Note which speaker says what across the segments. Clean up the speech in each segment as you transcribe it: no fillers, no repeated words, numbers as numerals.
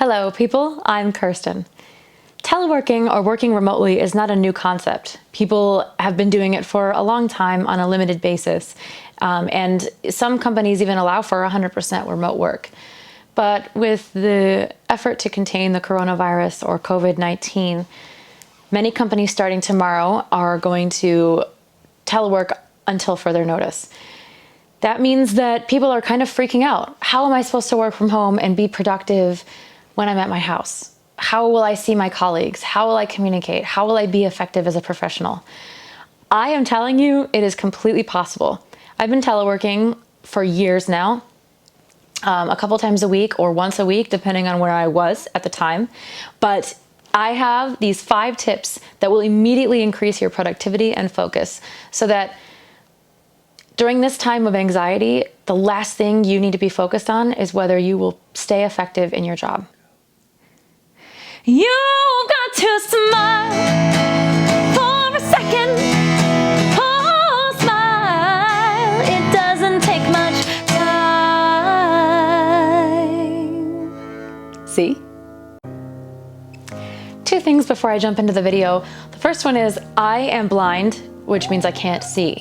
Speaker 1: Hello people, I'm Kirsten. Teleworking or working remotely is not a new concept. People have been doing it for a long time on a limited basis, and some companies even allow for 100% remote work. But with the effort to contain the coronavirus or COVID-19, many companies starting tomorrow are going to telework until further notice. That means that people are kind of freaking out. How am I supposed to work from home and be productive when I'm at my house? How will I see my colleagues? How will I communicate? How will I be effective as a professional? I am telling you, it is completely possible. I've been teleworking for years now, a couple times a week or once a week, depending on where I was at the time. But I have these 5 tips that will immediately increase your productivity and focus so that during this time of anxiety, the last thing you need to be focused on is whether you will stay effective in your job. You got to smile for a second. Oh, smile. It doesn't take much time. See? 2 things before I jump into the video. The first one is I am blind, which means I can't see,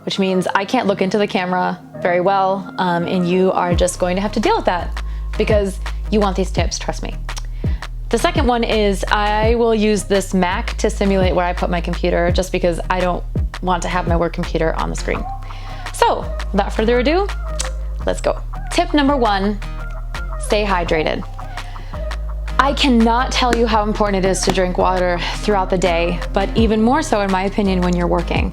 Speaker 1: which means I can't look into the camera very well, and you are just going to have to deal with that because you want these tips, trust me. The second one is I will use this Mac to simulate where I put my computer just because I don't want to have my work computer on the screen. So without further ado, let's go. Tip number 1, stay hydrated. I cannot tell you how important it is to drink water throughout the day, but even more so in my opinion when you're working.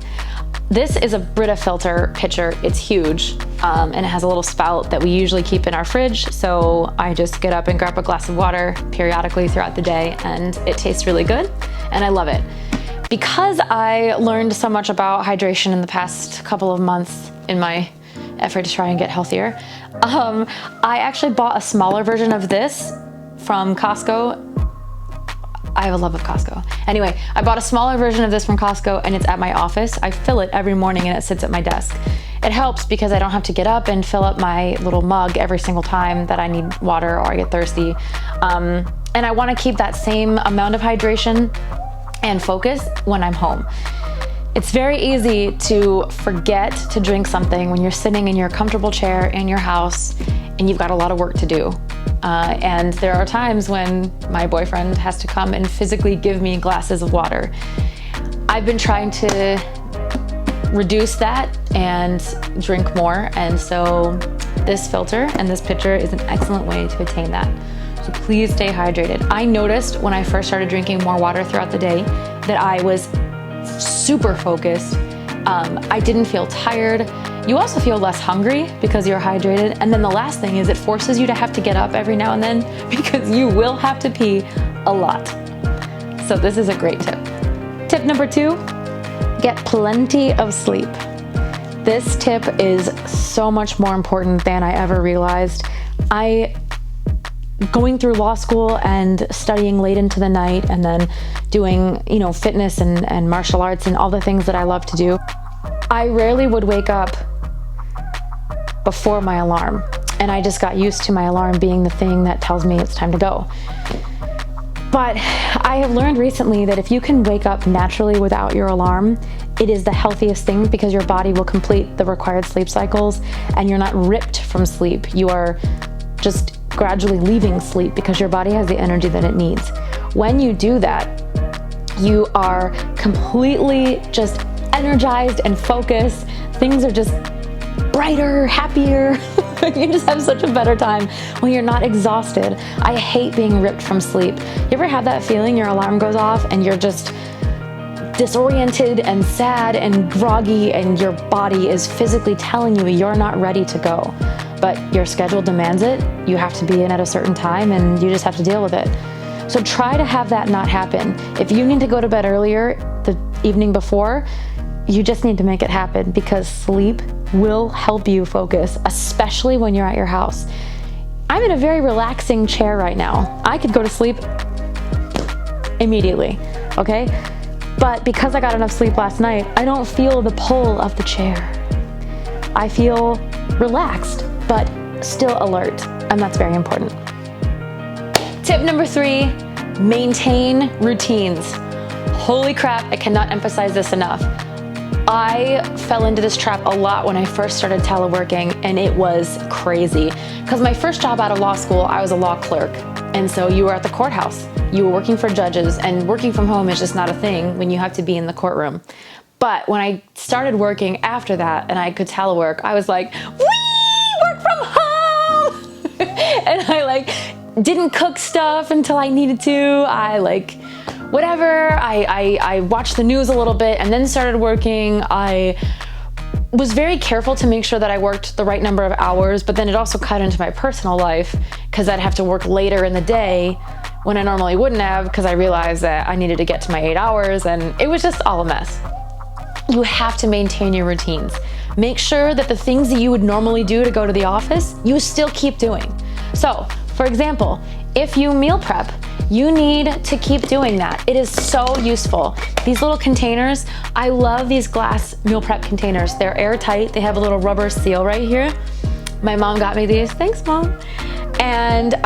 Speaker 1: This is a Brita filter pitcher. It's huge, and it has a little spout that we usually keep in our fridge. So I just get up and grab a glass of water periodically throughout the day, and it tastes really good, and I love it. Because I learned so much about hydration in the past couple of months in my effort to try and get healthier, I actually bought a smaller version of this from Costco. I have a love of Costco. Anyway, I bought a smaller version of this from Costco and it's at my office. I fill it every morning and it sits at my desk. It helps because I don't have to get up and fill up my little mug every single time that I need water or I get thirsty. And I want to keep that same amount of hydration and focus when I'm home. It's very easy to forget to drink something when you're sitting in your comfortable chair in your house and you've got a lot of work to do. And there are times when my boyfriend has to come and physically give me glasses of water. I've been trying to reduce that and drink more, and so this filter and this pitcher is an excellent way to attain that. So please stay hydrated. I noticed when I first started drinking more water throughout the day that I was super focused. I didn't feel tired. You also feel less hungry because you're hydrated. And then the last thing is it forces you to have to get up every now and then because you will have to pee a lot. So this is a great tip. Tip number 2, get plenty of sleep. This tip is so much more important than I ever realized. Going through law school and studying late into the night and then doing, fitness and martial arts and all the things that I love to do, I rarely would wake up before my alarm. And I just got used to my alarm being the thing that tells me it's time to go. But I have learned recently that if you can wake up naturally without your alarm, it is the healthiest thing because your body will complete the required sleep cycles and you're not ripped from sleep. You are just gradually leaving sleep because your body has the energy that it needs. When you do that, you are completely just energized and focused. Things are just brighter, happier. You just have such a better time when you're not exhausted. I hate being ripped from sleep. You ever have that feeling your alarm goes off and you're just disoriented and sad and groggy and your body is physically telling you you're not ready to go, but your schedule demands it. You have to be in at a certain time and you just have to deal with it. So try to have that not happen. If you need to go to bed earlier the evening before, you just need to make it happen because sleep will help you focus, especially when you're at your house. I'm in a very relaxing chair right now. I could go to sleep immediately, okay? But because I got enough sleep last night, I don't feel the pull of the chair. I feel relaxed, but still alert, and that's very important. Tip number 3, maintain routines. Holy crap, I cannot emphasize this enough. I fell into this trap a lot when I first started teleworking, and it was crazy. Because my first job out of law school, I was a law clerk. And so you were at the courthouse. You were working for judges, and working from home is just not a thing when you have to be in the courtroom. But when I started working after that and I could telework, I was like, wee, work from home! And I didn't cook stuff until I needed to. I watched the news a little bit and then started working. I was very careful to make sure that I worked the right number of hours, but then it also cut into my personal life because I'd have to work later in the day when I normally wouldn't have, because I realized that I needed to get to my 8 hours, and it was just all a mess. You have to maintain your routines. Make sure that the things that you would normally do to go to the office, you still keep doing. So, for example, if you meal prep, you need to keep doing that. It is so useful. These little containers, I love these glass meal prep containers. They're airtight. They have a little rubber seal right here. My mom got me these. Thanks, Mom. And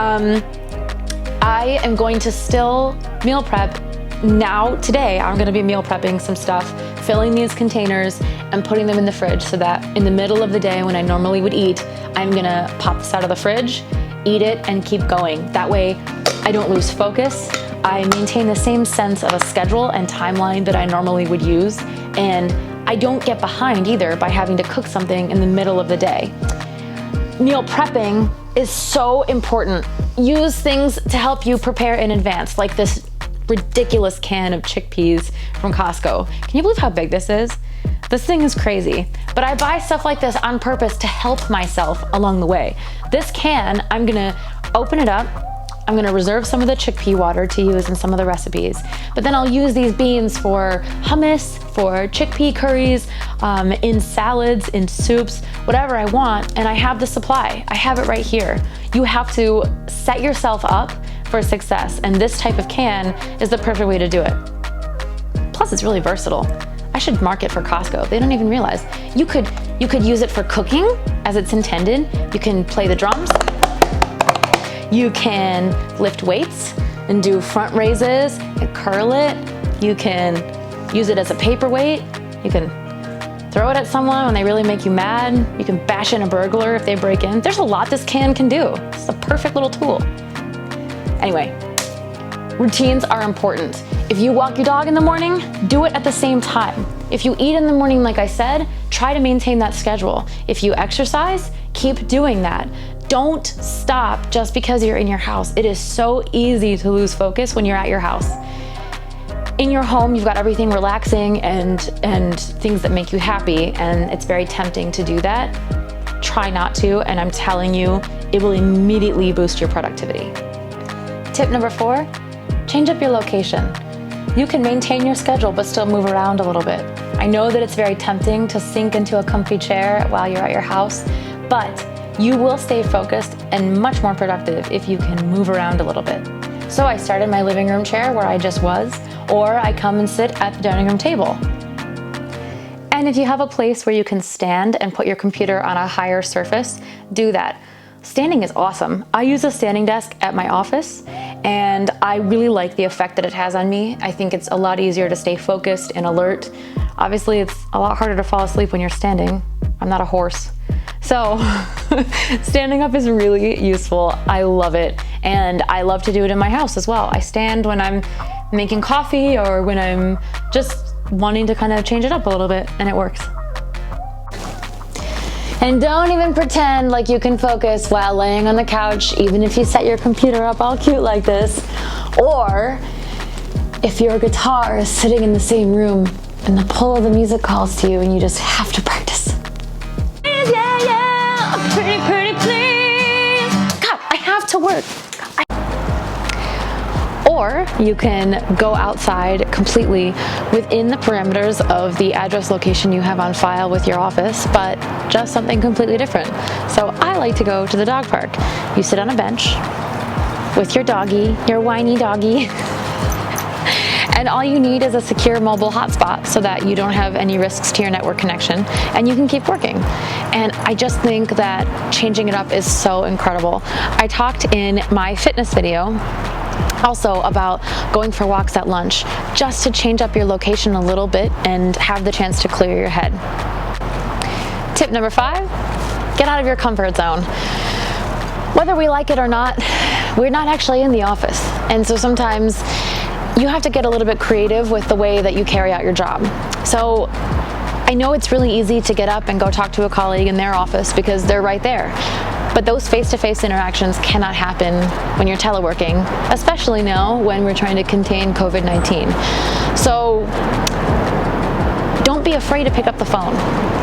Speaker 1: I am going to still meal prep now. Today, I'm gonna be meal prepping some stuff, filling these containers and putting them in the fridge so that in the middle of the day when I normally would eat, I'm gonna pop this out of the fridge, eat it, and keep going. That way, I don't lose focus. I maintain the same sense of a schedule and timeline that I normally would use, and I don't get behind either by having to cook something in the middle of the day. Meal prepping is so important. Use things to help you prepare in advance, like this ridiculous can of chickpeas from Costco. Can you believe how big this is? This thing is crazy, but I buy stuff like this on purpose to help myself along the way. This can, I'm gonna open it up. I'm gonna reserve some of the chickpea water to use in some of the recipes, but then I'll use these beans for hummus, for chickpea curries, in salads, in soups, whatever I want, and I have the supply. I have it right here. You have to set yourself up for success, and this type of can is the perfect way to do it. Plus, it's really versatile. I should mark it for Costco. They don't even realize. You could use it for cooking as it's intended. You can play the drums. You can lift weights and do front raises and curl it. You can use it as a paperweight. You can throw it at someone when they really make you mad. You can bash in a burglar if they break in. There's a lot this can do. It's a perfect little tool. Anyway, routines are important. If you walk your dog in the morning, do it at the same time. If you eat in the morning, like I said, try to maintain that schedule. If you exercise, keep doing that. Don't stop just because you're in your house. It is so easy to lose focus when you're at your house. In your home, you've got everything relaxing and things that make you happy, and it's very tempting to do that. Try not to, and I'm telling you, it will immediately boost your productivity. Tip number 4, change up your location. You can maintain your schedule but still move around a little bit. I know that it's very tempting to sink into a comfy chair while you're at your house, but you will stay focused and much more productive if you can move around a little bit. So I started my living room chair where I just was, or I come and sit at the dining room table. And if you have a place where you can stand and put your computer on a higher surface, do that. Standing is awesome. I use a standing desk at my office, and I really like the effect that it has on me. I think it's a lot easier to stay focused and alert. Obviously, it's a lot harder to fall asleep when you're standing. I'm not a horse. So standing up is really useful. I love it, and I love to do it in my house as well. I stand when I'm making coffee or when I'm just wanting to kind of change it up a little bit, and it works. And don't even pretend like you can focus while laying on the couch, even if you set your computer up all cute like this. Or if your guitar is sitting in the same room and the pull of the music calls to you and you just have to practice. Yeah, yeah, pretty, pretty please. God, I have to work. Or you can go outside completely within the parameters of the address location you have on file with your office, but just something completely different. So I like to go to the dog park. You sit on a bench with your doggy, your whiny doggy, and all you need is a secure mobile hotspot so that you don't have any risks to your network connection, and you can keep working. And I just think that changing it up is so incredible. I talked in my fitness video Also about going for walks at lunch, just to change up your location a little bit and have the chance to clear your head. Tip number 5, get out of your comfort zone. Whether we like it or not, we're not actually in the office. And so sometimes you have to get a little bit creative with the way that you carry out your job. So I know it's really easy to get up and go talk to a colleague in their office because they're right there. But those face-to-face interactions cannot happen when you're teleworking, especially now when we're trying to contain COVID-19. So don't be afraid to pick up the phone.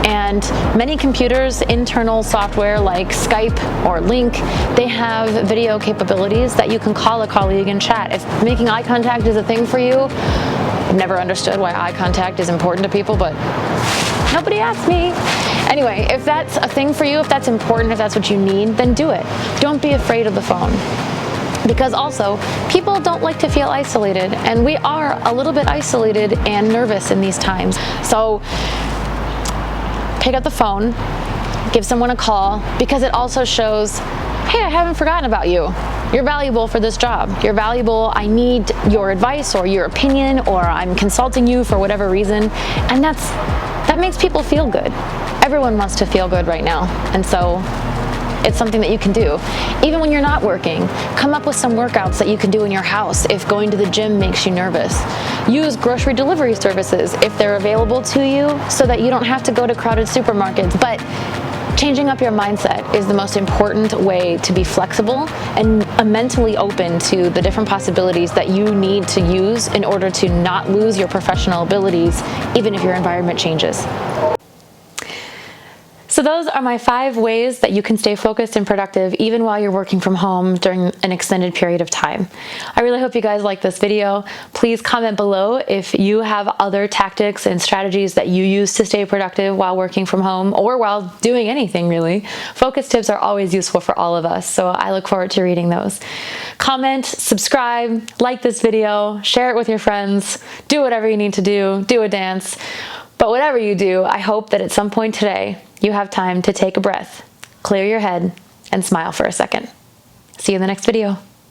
Speaker 1: And many computers, internal software like Skype or Link, they have video capabilities that you can call a colleague and chat. If making eye contact is a thing for you, I've never understood why eye contact is important to people, but nobody asked me. Anyway, if that's a thing for you, if that's important, if that's what you need, then do it. Don't be afraid of the phone. Because also, people don't like to feel isolated, and we are a little bit isolated and nervous in these times. So pick up the phone, give someone a call, because it also shows, hey, I haven't forgotten about you. You're valuable for this job. You're valuable. I need your advice or your opinion, or I'm consulting you for whatever reason. And that makes people feel good. Everyone wants to feel good right now. And so it's something that you can do. Even when you're not working, come up with some workouts that you can do in your house if going to the gym makes you nervous. Use grocery delivery services if they're available to you so that you don't have to go to crowded supermarkets. But changing up your mindset is the most important way to be flexible and mentally open to the different possibilities that you need to use in order to not lose your professional abilities, even if your environment changes. So those are my 5 ways that you can stay focused and productive even while you're working from home during an extended period of time. I really hope you guys like this video. Please comment below if you have other tactics and strategies that you use to stay productive while working from home or while doing anything really. Focus tips are always useful for all of us, so I look forward to reading those. Comment, subscribe, like this video, share it with your friends, do whatever you need to do, do a dance. But whatever you do, I hope that at some point today, you have time to take a breath, clear your head, and smile for a second. See you in the next video.